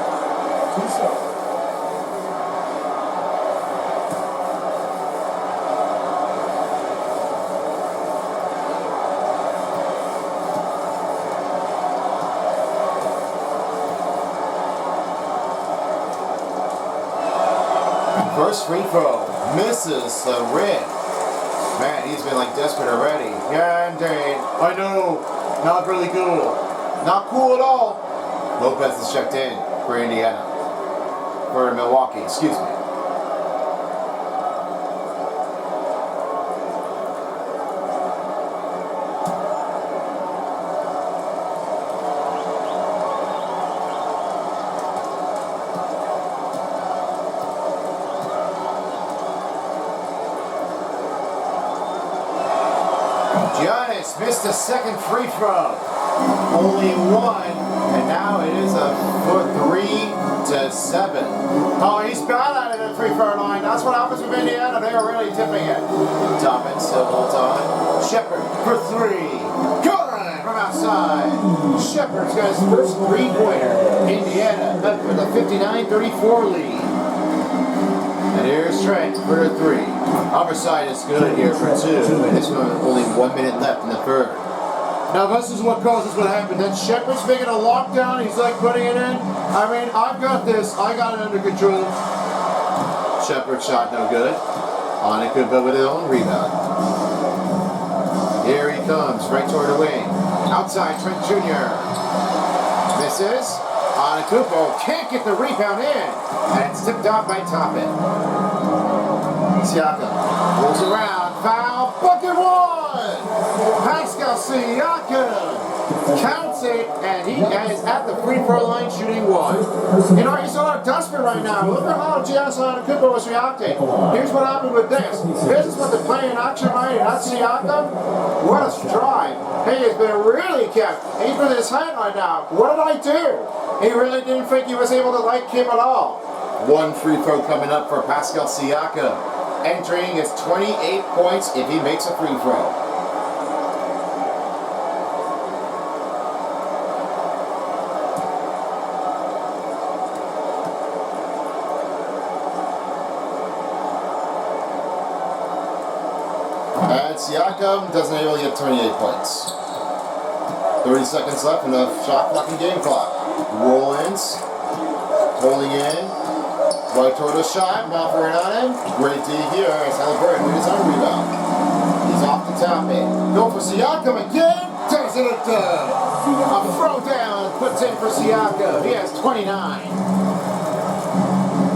Speaker 7: 2 shots.
Speaker 11: First free throw, misses the rim. Man, he's been like desperate already. Yeah, indeed. I know. Not really cool. Not cool at all. Lopez is checked in for Indiana. For Milwaukee, excuse me. Giannis missed a second free throw. Only one, and now it is a 3-7. Oh, he's bad out of the free throw line. That's what happens with Indiana. They are really tipping it. Toppin still holds on. Shepard for three. Good from outside. Shepard's got his first three-pointer. Indiana up with a 59-34 lead. And here's Trent for the three. Other side is good here for two. And this one only 1 minute left in the third. Now this is what causes what happened. Then Shepard's making a lockdown. He's like putting it in. I mean, I've got this. I got it under control. Shepard shot no good. On it good, but with his own rebound. Here he comes, right toward the wing. Outside, Trent Jr. Misses. Anakupo can't get the rebound in. And it's tipped off by Toppin. Siakam rolls around. Foul. Bucket one. Pascal Siakam counts it, and he is at the free throw line shooting one. You know, he's a lot desperate right now. Look at how Giannis Antetokounmpo was reacting. Here's what happened with this. This is what they're playing in action right here. That's Siakam. What a stride. He has been really kept. He's with his head right now. What did I do? He really didn't think he was able to like him at all. One free throw coming up for Pascal Siakam. Entering his 28 points if he makes a free throw. And Siakam doesn't really get 28 points. 30 seconds left in the shot clock and game clock. Roll-ins, pulling in, right toward the shot, Mofford on him. Great D here as Halliburton with his own rebound. He's off the top end. Go for Siakam again. Does it down. A throw down puts in for Siakam. He has 29.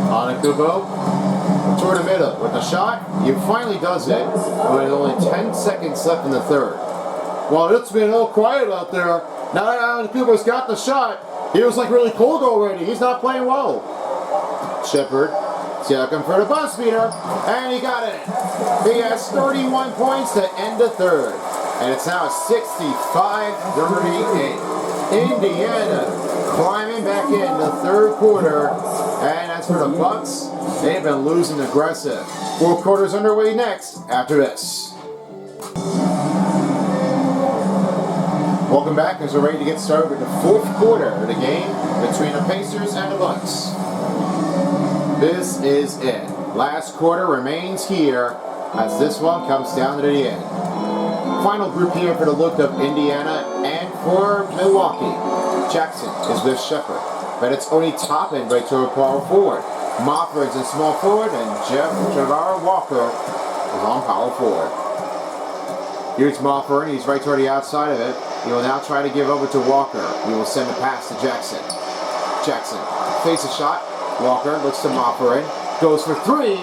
Speaker 11: Anakupo toward the middle with the shot. He finally does it with only 10 seconds left in the third. Well, it's been all quiet out there. Now that Anakupo's got the shot, he was like really cold already. He's not playing well. Shepard
Speaker 3: looking for the buzz beater, and he got it. He has 31 points to end the third. And it's now 65-38. Indiana climbing back in the third quarter. And as for the Bucks, they've been losing aggressive. Fourth quarter's underway next after this. Welcome back as we're ready to get started with the fourth quarter of the game between the Pacers and the Bucks. This is it. Last quarter remains here as this one comes down to the end. Final group here for the look of Indiana and for Milwaukee. Jackson is with Shepherd, but it's only Toppin right to a power forward. Mofford's in small forward, and Jabbar Walker is on power forward. Here's Mofford, he's right toward the outside of it. He will now try to give over to Walker. He will send a pass to Jackson. Jackson fakes a shot. Walker looks to Mofford. Goes for three.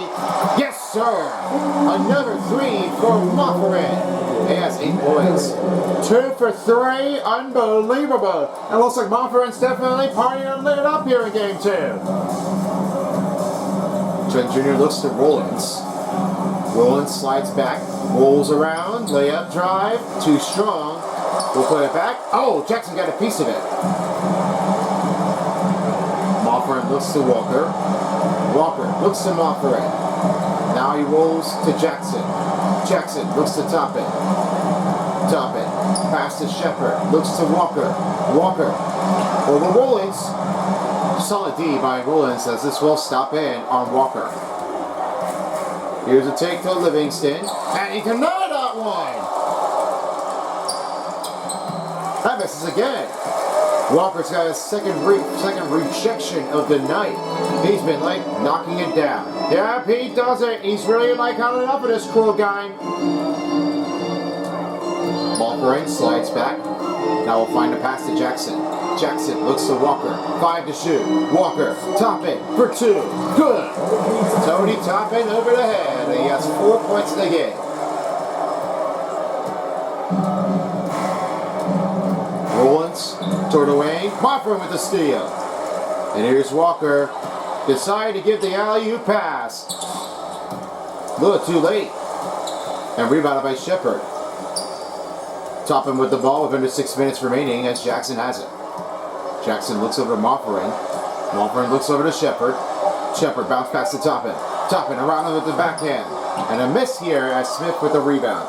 Speaker 3: Yes, sir! Another three for Mofford. He has 8 points. 2 for 3. Unbelievable. It looks like Mofford's definitely partying and lit up here in game 2. Trent Jr. looks to Rollins. Rollins slides back. Rolls around. Layup drive. Too strong. We'll put it back. Oh, Jackson got a piece of it. Mofford looks to Walker. Walker looks to Mofford. Now he rolls to Jackson. Jackson looks to Toppin. Toppin. Pass to Shepherd. Looks to Walker. Walker. Over Rollins. Solid D by Rollins as this will stop in on Walker. Here's a take to Livingston. And he denied that one. That misses again. Walker's got his second rejection of the night. He's been like knocking it down. Yeah, he does it. He's really like had enough of this cruel guy. Walker slides back. Now we'll find a pass to Jackson. Jackson looks to Walker. 5 to shoot. Walker, Toppin for 2. Good. Tony Toppin over the head. He has 4 points in the game. Rollins toward away. Mofford with the steal. And here's Walker. Decide to give the alley-oop pass. A little too late. And rebounded by Shepherd. Toppin with the ball with under 6 minutes remaining as Jackson has it. Jackson looks over to Mofford. Mofford looks over to Shepherd. Shepherd bounce pass to Toppin. Toppin around with the backhand. And a miss here as Smith with the rebound.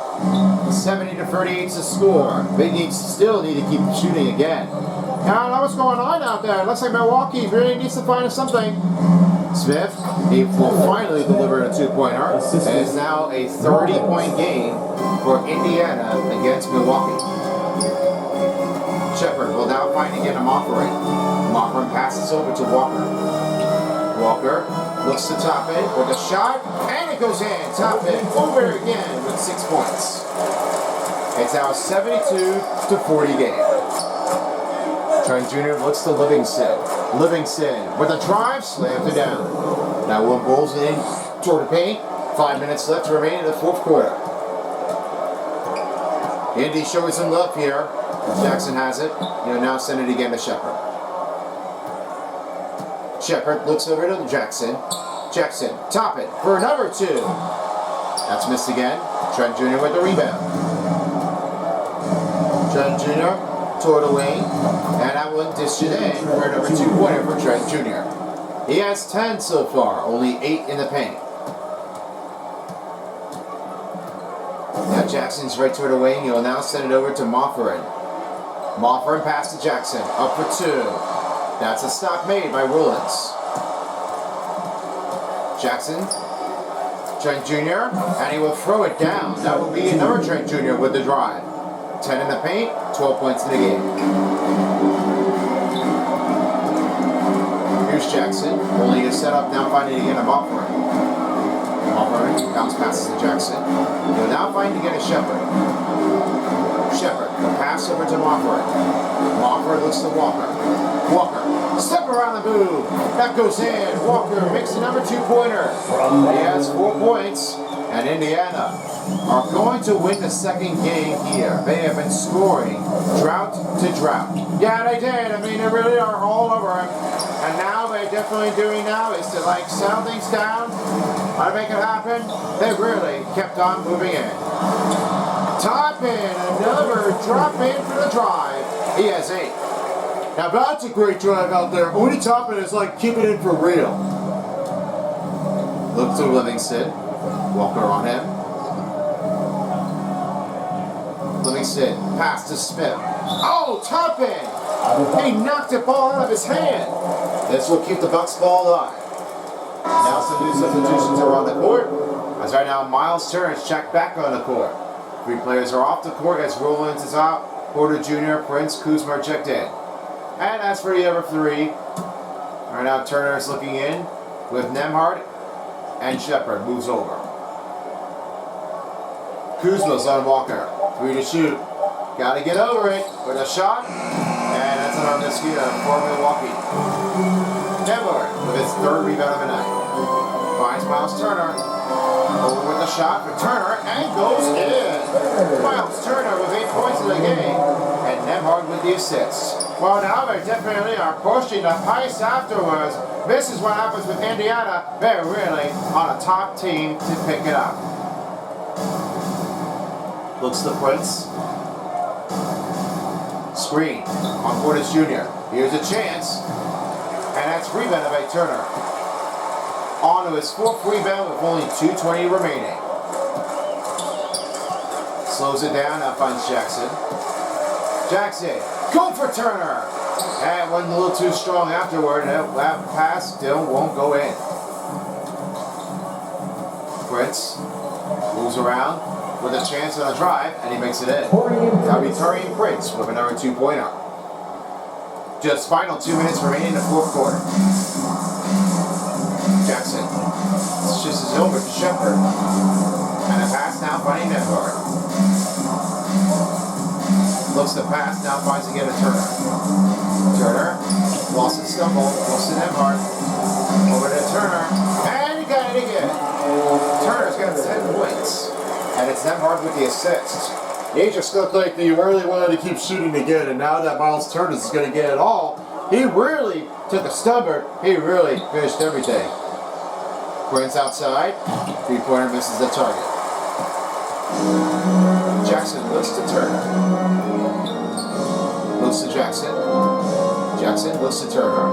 Speaker 3: 70-38 is the score. They still need to keep shooting again. I don't know what's going on out there. It looks like Milwaukee really needs to find something. Smith, he will finally deliver a 2-pointer. And it's now a 30-point game for Indiana against Milwaukee. Shepherd will now find again a Mofford. Mofford passes over to Walker. Walker looks to Toppin with a shot, and it goes in. Toppin over again with 6 points. It's now a 72-40 game. Trent Jr. looks to Livingston. Livingston with a drive, slams it down. Now Will rolls it in toward the paint. 5 minutes left to remain in the fourth quarter. Indy showing some love here. Jackson has it. He'll now send it again to Shepherd. Shepherd looks over to Jackson. Jackson, Toppin for number 2. That's missed again. Trent Jr. with the rebound. Trent Jr. toward the wing. And that one dished it in for a number 2-pointer for Trent Jr. He has 10 so far, only 8 in the paint. Now Jackson's right toward the wing. He'll now send it over to Mofford. Mofford pass to Jackson. Up for 2. That's a stop made by Rollins. Jackson. Trent Jr. And he will throw it down. That will be another Trent Jr. with the drive. 10 in the paint, 12 points in the game. Here's Jackson. Only a setup now finding again a Mofford. Mofford bounce passes to Jackson. He'll now find again a Shepherd. Shepherd, the pass over to Mofford. Mofford looks to Walker. Walker, step around the boom. That goes in. Walker makes the number 2-pointer. He has 4 points. And Indiana are going to win the second game here. They have been scoring
Speaker 11: drought to drought. Yeah, they did. I mean, they really are all over him. And now they're definitely doing now is to like settle things down, try to make it happen. They really kept on moving in. Top in, another drop in for the drive. He has 8.
Speaker 1: Now that's a great drive out there. Only Toppin is like keeping it for real.
Speaker 3: Look to Livingston. Walker on him. Livingston, pass to Smith.
Speaker 11: Oh, Toppin! He knocked the ball out of his hand.
Speaker 3: This will keep the Bucks ball alive. Now some new substitutions are on the court. As right now, Miles Turner is checked back on the court. 3 players are off the court as Rollins is out. Porter Jr., Prince, Kuzma are checked in. And as for the other 3, right now Turner is looking in with Nemhard, and Shepard moves over. Kuzma's on Walker. 3 to shoot. Gotta get over it with a shot. And that's another mosquito for Milwaukee. Nemhard with his 3rd rebound of the night. Finds Miles Turner. Over with the shot for Turner and goes in. Miles Turner with 8 points in the game. And Nemhard with the assist. Well, now they definitely are pushing the pace afterwards. This is what happens with Indiana. They're really on a top team to pick it up. Looks to Prince. Screen on Portis Jr. Here's a chance. And that's rebounded by Turner. On to his 4th rebound with only 2:20 remaining. Slows it down, now finds Jackson. Jackson, go for Turner! And went a little too strong afterward, and that pass still won't go in. Prince moves around with a chance on a drive, and he makes it in. That'll be Taurean Prince with another 2-pointer. Just final 2 minutes remaining in the 4th quarter. Jackson shifts it over to Shepard. And a pass now finding Nemhard. Looks the pass, now finds again to Turner. Turner, lost his stumble, looks to Nemhard. Over to Turner, and he got it again. Turner's got 10 points. And it's Nemhard with the assist.
Speaker 1: He just looked like he really wanted to keep shooting again, and now that Miles Turner is going to get it all, he really took a stubborn. He really finished everything.
Speaker 3: Prince outside, 3-pointer misses the target. Jackson looks to Turner. Looks to Jackson. Jackson looks to Turner.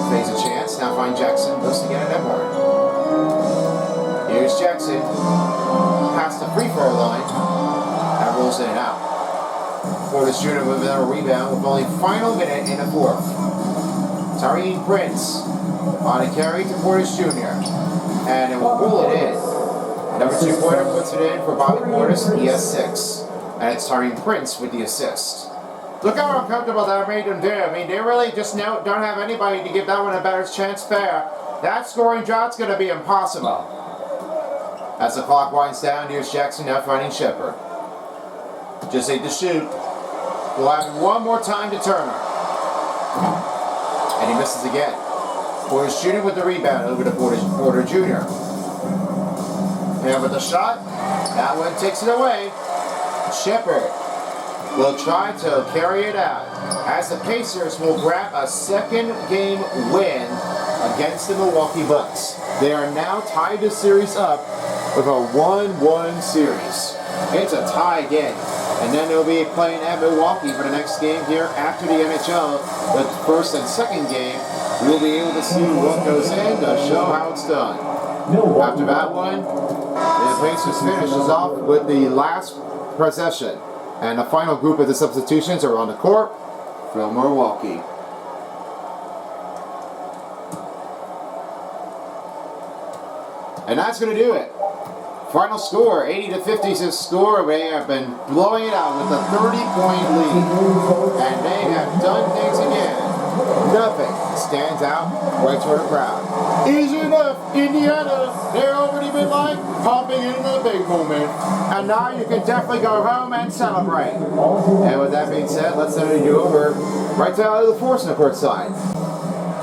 Speaker 3: Fades a chance, now find Jackson, looks to get an Nemhard. Here's Jackson. Past the free throw line. That rolls in and out. Portis Jr. with another rebound with only final minute in the 4th. Taurean Prince on a carry to Portis Jr. And it will roll it in. Number 2-pointer puts it in for Bobby Portis. He has 6. And it's Taurean Prince with the assist.
Speaker 11: Look how uncomfortable that made them do. I mean, they really just don't have anybody to give that one a better chance there. That scoring drought's going to be impossible.
Speaker 3: As the clock winds down, here's Jackson now finding Shepard. Just 8 to shoot. We'll have it one more time to Turner. And he misses again. Portis Jr. with the rebound over to Porter Jr. And with the shot, that one takes it away. Shepard will try to carry it out as the Pacers will grab a 2nd game win against the Milwaukee Bucks. They are now tied the series up with a 1-1 series. It's a tie again. And then they'll be playing at Milwaukee for the next game here after the NHL. The 1st and 2nd game, we'll be able to see what goes in to show how it's done. After that one, the Pacers finishes off with the last possession. And the final group of the substitutions are on the court from Milwaukee. And that's going to do it. Final score, 80-50 is his score. They have been blowing it out with a 30-point lead. And they have done things again. Nothing stands out right toward the crowd. Easy enough, Indiana. They've already been like popping into the big moment. And now you can definitely go home and celebrate. And with that being said, let's send it over right to the Force on the court side.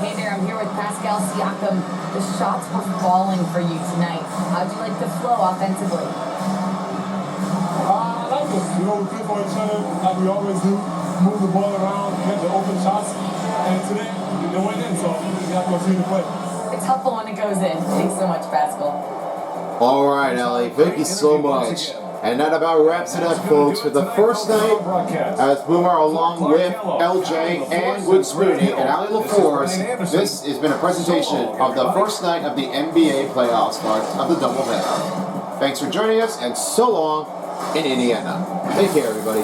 Speaker 6: Hey there, I'm here with Pascal Siakam. The shots were falling for you tonight. How'd you like the flow offensively?
Speaker 7: I like the
Speaker 12: just, we play for each other like we always do. Move the ball around, get the open shots. And today, they went in, so we got to continue to play.
Speaker 6: It's helpful when it goes in. Thanks so much, Pascal.
Speaker 3: All right, Ellie, thank you so much. And that about wraps it up, folks, for the first night as Boomer, along with LJ and Wood Spoony and Ali LaForce. This has been a presentation of the first night of the NBA playoffs of the doubleheader. Thanks for joining us, and so long in Indiana. Take care, everybody.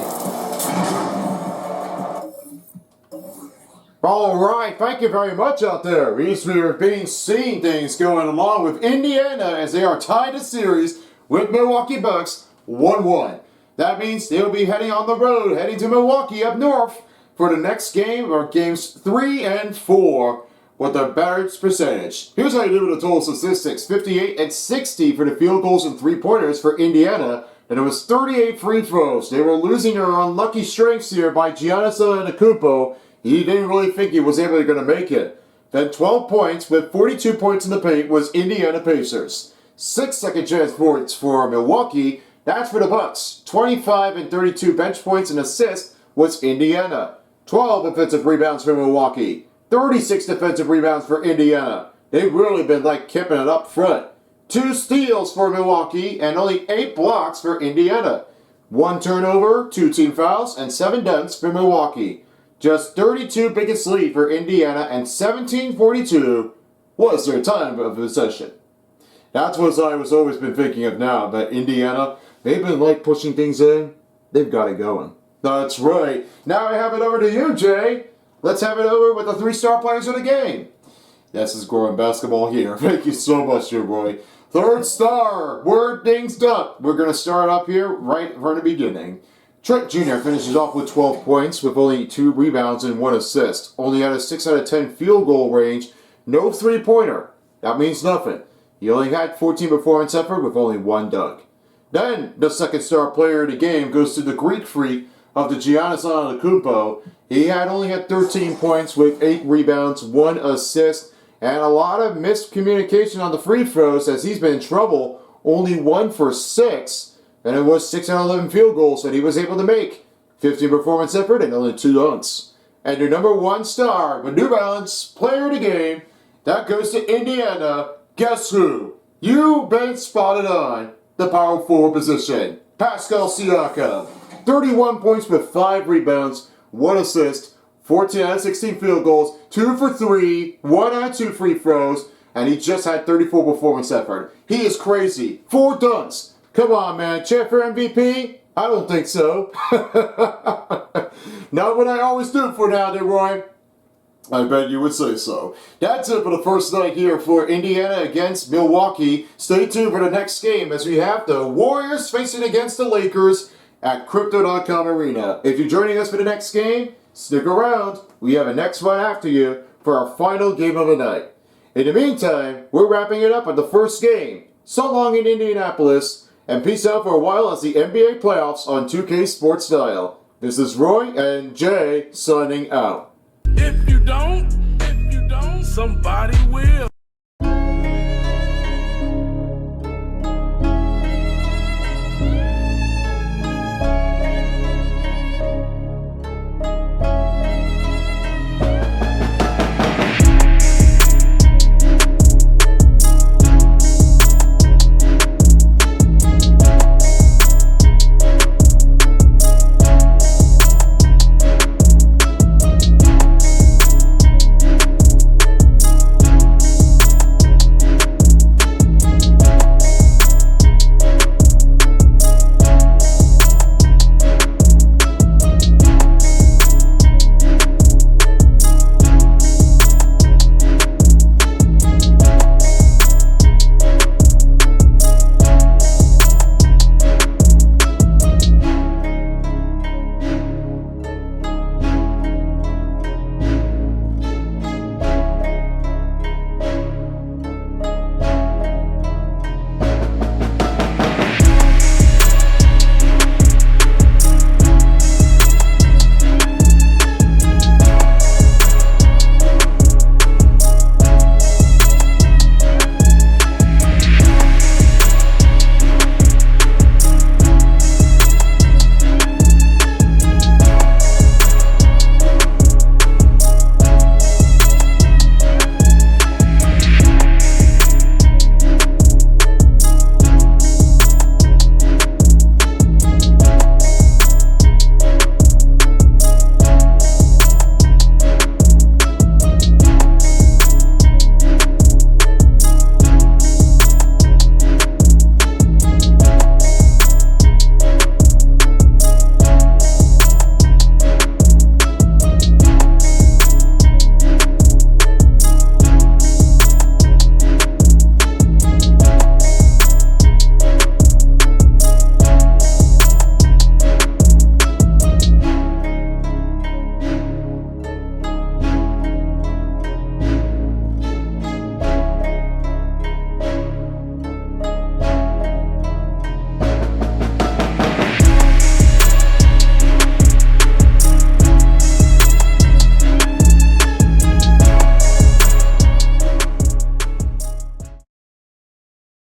Speaker 1: All right, thank you very much out there. We are seeing things going along with Indiana as they are tied a series with Milwaukee Bucks 1-1. That means they'll be heading on the road, heading to Milwaukee up north for the next game, or games 3 and 4, with a better percentage. Here's how you do with the total statistics: 58 and 60 for the field goals and 3-pointers for Indiana, and it was 38 free throws. They were losing their unlucky strengths here by Giannis Antetokounmpo. He didn't really think he was able to make it. Then 12 points with 42 points in the paint was Indiana Pacers. 6 second chance points for Milwaukee. That's for the Bucks. 25 and 32 bench points and assists was Indiana. 12 offensive rebounds for Milwaukee. 36 defensive rebounds for Indiana. They've really been keeping it up front. 2 steals for Milwaukee and only 8 blocks for Indiana. 1 turnover, 2 team fouls, and 7 dunks for Milwaukee. Just 32 biggest lead for Indiana, and 17:42 was their time of possession. That's what I was always been thinking of now, that Indiana, they've been pushing things in. They've got it going. That's right. Now I have it over to you, Jay. Let's have it over with the 3-star players of the game. This is Growing Basketball here. Thank you so much, dear boy. 3rd star, word things up. We're going to start up here right from the beginning. Trent Jr. finishes off with 12 points with only 2 rebounds and 1 assist. Only had a 6 out of 10 field goal range. No 3-pointer. That means nothing. He only had 14 performance effort with only 1 dunk. Then, the 2nd star player of the game goes to the Greek freak of the Giannis Antetokounmpo. He only had 13 points with 8 rebounds, 1 assist, and a lot of miscommunication on the free throws as he's been in trouble. Only 1 for 6. And it was 6 out of 11 field goals that he was able to make. 15 performance effort and only 2 dunks. And your number 1 star, the New Balance player of the game, that goes to Indiana. Guess who? You've been spotted on the power forward position. Pascal Siakam. 31 points with 5 rebounds, 1 assist, 14 out of 16 field goals, 2 for 3, 1 out of 2 free throws, and he just had 34 performance effort. He is crazy. 4 dunks. Come on, man. Cheer for MVP? I don't think so. Not what I always do for now, there, Roy. I bet you would say so. That's it for the first night here for Indiana against Milwaukee. Stay tuned for the next game as we have the Warriors facing against the Lakers at Crypto.com Arena. If you're joining us for the next game, stick around. We have a next one after you for our final game of the night. In the meantime, we're wrapping it up with the first game. So long in Indianapolis. And peace out for a while as the NBA playoffs on 2K Sports Style. This is Roy and Jay signing out.
Speaker 13: If you don't, somebody will.